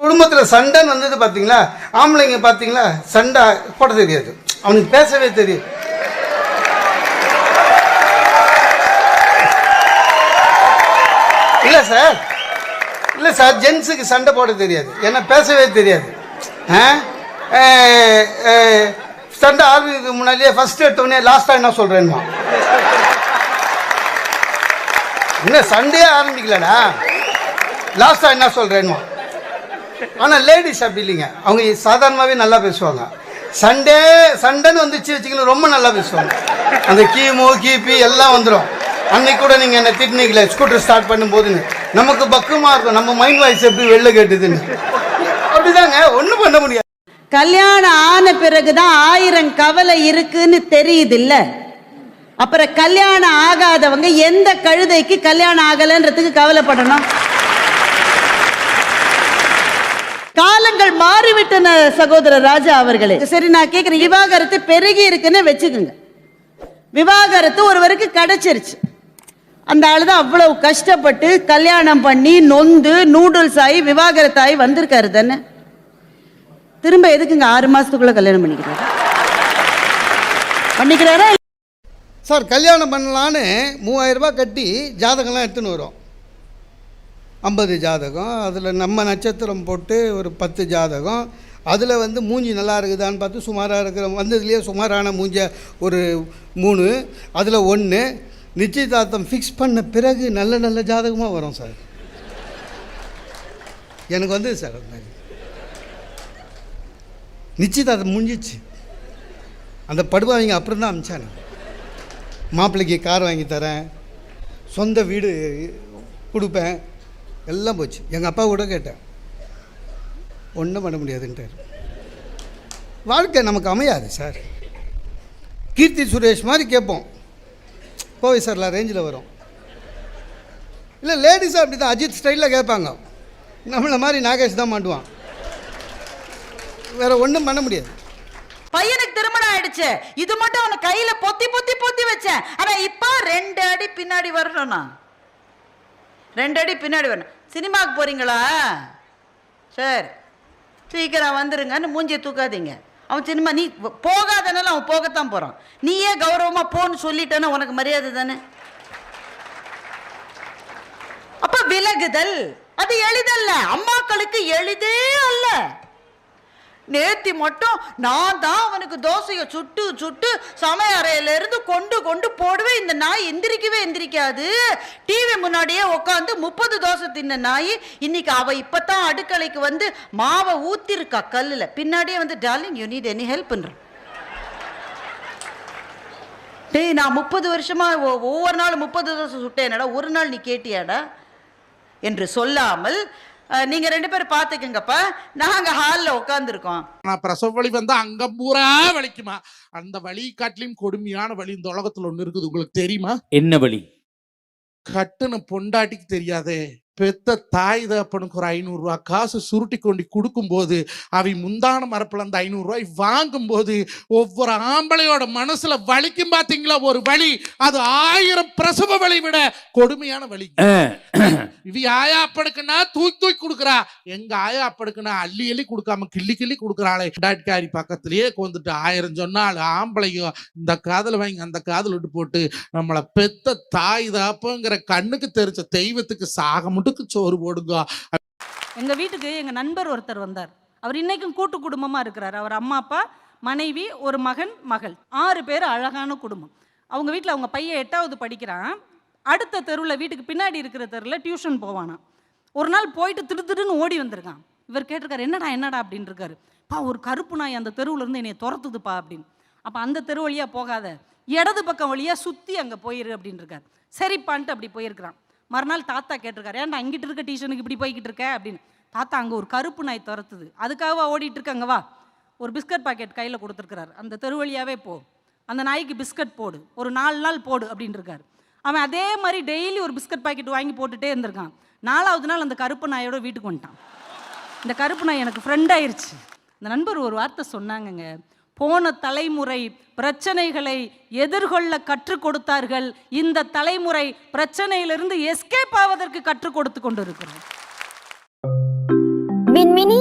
குடும்பத்தில் சண்டைன்னு வந்தது பார்த்தீங்களா, ஆம்பளைங்க பார்த்தீங்களா சண்டை போட தெரியாது, அவனுக்கு பேசவே தெரியும். இல்லை சார் ஜென்ஸுக்கு சண்டை போட தெரியாது, ஏன்னா பேசவே தெரியாது. சண்டை ஆரம்பிக்கு முன்னாடியே ஃபர்ஸ்ட் எடுத்தோடனே லாஸ்ட்டாக என்ன சொல்கிறேன்மா, இன்னும் சண்டையே ஆரம்பிக்கலடா லாஸ்ட்டாக என்ன சொல்கிறேன்மா. ஆனால் லேடிஸ் அப்படி இல்லைங்க, அவங்க சாதாரணமாகவே நல்லா பேசுவாங்க. சண்டைன்னு வந்துச்சு வச்சுக்கணும், ரொம்ப நல்லா பேசுவாங்க. அந்த கீமு கீபி எல்லாம் வந்துடும். அன்னைக்கு கூட நீங்கள் என்ன திட்டினீங்களே ஸ்கூட்டர் ஸ்டார்ட் பண்ணும்போதுன்னு, நமக்கு பக்கமாக இருக்கும், நம்ம மைண்ட் வாய்ஸ் எப்படி வெளில கேட்டுதுன்னு. அப்படிதாங்க, ஒன்றும் பண்ண முடியாது. கல்யாணம் ஆன பிறகுதான் 1000 கவலை இருக்குன்னு தெரியுது இல்ல. அப்புறம் கல்யாணம் ஆகாதவங்க எந்த கழுதைக்கு கல்யாணம் ஆகலன்றதுக்கு கவலைப்படணும்? காலங்கள் மாறிவிட்டன சகோதரர் ராஜா அவர்களே. சரி, நான் கேட்கிறேன், விவாகரத்து பெருகி இருக்குன்னு வச்சுக்கோங்க. விவாகரத்து ஒருவருக்கு கிடைச்சிருச்சு, அந்த ஆளு தான் அவ்வளவு கஷ்டப்பட்டு கல்யாணம் பண்ணி நொந்து நூடுல்ஸ் ஆகி விவாகரத்து ஆகி வந்திருக்காரு தானே. திரும்ப எதுக்குங்க 6 மாசத்துக்குள்ள கல்யாணம் பண்ணிக்கிறாரா? சார் கல்யாணம் பண்ணலான்னு 3000 ரூபாய் கட்டி ஜாதகம்லாம் எடுத்துன்னு வரும். 50 ஜாதகம், அதில் நம்ம நட்சத்திரம் போட்டு ஒரு 10 ஜாதகம், அதில் வந்து மூஞ்சி நல்லா இருக்குதான்னு பார்த்து சுமாராக இருக்கிற வந்ததுலேயே சுமாரான மூஞ்ச ஒரு 3, அதில் 1 நிச்சயதார்த்தம் ஃபிக்ஸ் பண்ண பிறகு நல்ல நல்ல ஜாதகமாக வரும் சார். எனக்கு வந்து சார் நிச்சயதார்த்தம் முடிஞ்சிச்சு, அந்த படுவாங்க அப்புறம் தான் அமிச்சானு. மாப்பிள்ளைக்கு கார் வாங்கி தரேன், சொந்த வீடு கொடுப்பேன், எல்லாம் போச்சு. எங்கள் அப்பா கூட கேட்டேன், ஒன்றும் பண்ண முடியாதுன்ட்டார். வாழ்க்கை நமக்கு அமையாது சார். கீர்த்தி சுரேஷ் மாதிரி கேட்போம், கோவை சார்லாம் ரேஞ்சில் வரும். இல்லை லேடிஸாக அப்படி தான் அஜித் ஸ்டைலில் கேட்பாங்க, நம்மளை மாதிரி நாகேஷ் தான் மாட்டுவான். வேற ஒன்றும் பண்ண முடியாது. பையனுக்கு திருமணம் ஆயிடுச்சு, இது மட்டும் அவனை கையில பொத்தி பொத்தி பொத்தி வச்சேன். ஆனா இப்ப 2 அடி பின்னாடி வரணும்னா 2 அடி பின்னாடி வரணும். சினிமாவுக்கு போறீங்களா? சரி, சீக்கிரம் வந்துருங்கன்னு மூஞ்சியை தூக்காதீங்க. அவன் சினிமா நீ போகாதனால அவன் போகத்தான் போறான். நீயே கௌரவமா போன்னு சொல்லிட்டேன்னா உனக்கு மரியாதை தானே. அப்ப விலகுதல் அது எளிதல்ல, அம்மாக்களுக்கு எளிதே அல்ல. நேத்தி மட்டும் நான் தான் அவனுக்கு தோசையை சுட்டு சுட்டு சமையல் அறையில இருந்து கொண்டு கொண்டு போடுவேன். இந்த நாய் எந்திரிக்காது. டிவி முன்னாடியே உட்காந்து 30 தோசை தின்ன நாய் இன்னைக்கு அவ இப்பதான் அடுக்கலைக்கு வந்து மாவை ஊத்திருக்கா கல்லுல. பின்னாடியே வந்து டார்லிங் யூ நீட் எனி ஹெல்ப்ன்ற. டேய், நான் 30 வருஷமா ஒவ்வொரு நாள் 30 தோசை சுட்டேனடா, ஒரு நாள் நீ கேட்டியாடா என்று சொல்லாமல் நீங்க 2 பேரும் பாத்துக்கங்கப்பா, நாங்க ஹால்ல உட்கார்ந்துருக்கோம். நான் பிரசவ வலி வந்தா அங்க பூரா வலிக்குமா? அந்த வலி காட்டிலும் கொடுமையான வலி இந்த உலகத்துல ஒண்ணு இருக்குது, உங்களுக்கு தெரியுமா? என்ன வலி? கட்டுன பொண்டாட்டிக்கு தெரியாதே, பெத்த தாய் தகப்பனுக்கு ஒரு 500 ரூபாய் காசு சுருட்டி கொண்டு கொடுக்கும் போது அவை முந்தான மரப்புல அந்த 500 ரூபாய் வாங்கும் போது ஒவ்வொரு ஆம்பளையோட மனசுல வலிக்கும் பாத்தீங்களா ஒரு வலி. அது 1000 பிரசவ வலி விட கொடுமையான வலி. இவ ஆயா அப்பனுக்குன்னா தூக்கி கொடுக்குறா, எங்க ஆயா அப்பனுக்குன்னா அள்ளி அள்ளி கொடுக்காம கிள்ளி கிள்ளி கொடுக்குறாளே. டாட்காரி பக்கத்திலேயே கொண்டுட்டு 1000 சொன்னால் ஆம்பளையும் இந்த காதல வாங்கி அந்த காதல் விட்டு போட்டு நம்மளை பெத்த தாய் தகப்பங்கிற கண்ணுக்கு தெரிஞ்ச தெய்வத்துக்கு சாக மட்டும் சோறு போடுங்க. எங்க வீட்டுக்கு எங்க நண்பர் ஒருத்தர் வந்தார். அவர் இன்னைக்கும் கூட்டு குடும்பமா இருக்கிறார். அவர் அம்மா அப்பா மனைவி ஒரு மகன் மகள் 6 பேர், அழகான குடும்பம். அவங்க வீட்டில் அவங்க பையன் 8வது படிக்கிறான். அடுத்த தெருவில் வீட்டுக்கு பின்னாடி இருக்கிற தெருவில் டியூஷன் போவானா. ஒரு நாள் போயிட்டு திடுன்னு ஓடி வந்திருக்கான். இவர் கேட்டிருக்காரு, என்னடா அப்படின்னு இருக்காரு. பா, ஒரு கருப்பு நாய் அந்த தெருவில் இருந்து என்னை துரத்துதுப்பா அப்படின்னு. அப்போ அந்த தெரு வழியாக போகாத, இடது பக்கம் வழியாக சுற்றி அங்கே போயிரு அப்படின்னு இருக்காரு. சரிப்பான்ட்டு அப்படி போயிருக்கிறான். மறுநாள் தாத்தா கேட்டிருக்காரு, ஏன்டா அங்கிட்டு இருக்க டியூஷனுக்கு இப்படி போய்கிட்டு இருக்க அப்படின்னு. தாத்தா, அங்கே ஒரு கருப்பு நாய் துரத்துது, அதுக்காக ஓடிட்டு இருக்காங்க, வா. ஒரு பிஸ்கட் பாக்கெட் கையில் கொடுத்துருக்கிறாரு. அந்த தெரு வழியாகவே போ, அந்த நாய்க்கு பிஸ்கட் போடு, ஒரு 4 நாள் போடு அப்படின்னு இருக்காரு. அவன் அதே மாதிரி டெய்லி ஒரு பிஸ்கட் பாக்கெட் வாங்கி போட்டுகிட்டே இருந்திருக்கான். 4வது நாள் அந்த கருப்பு நாயோட வீட்டுக்கு வந்துட்டான். இந்த கருப்பு நாய் எனக்கு ஃப்ரெண்ட் ஆயிடுச்சு. இந்த நண்பர் ஒரு வார்த்தை சொன்னாங்கங்க, போன தலைமுறை பிரச்சனைகளை எதிர்கொள்ள கற்றுக் கொடுத்தார்கள், இந்த தலைமுறை பிரச்சனையிலிருந்து எஸ்கேப் ஆவதற்கு கற்றுக் கொடுத்து கொண்டிருக்கிறோம். மின்மினி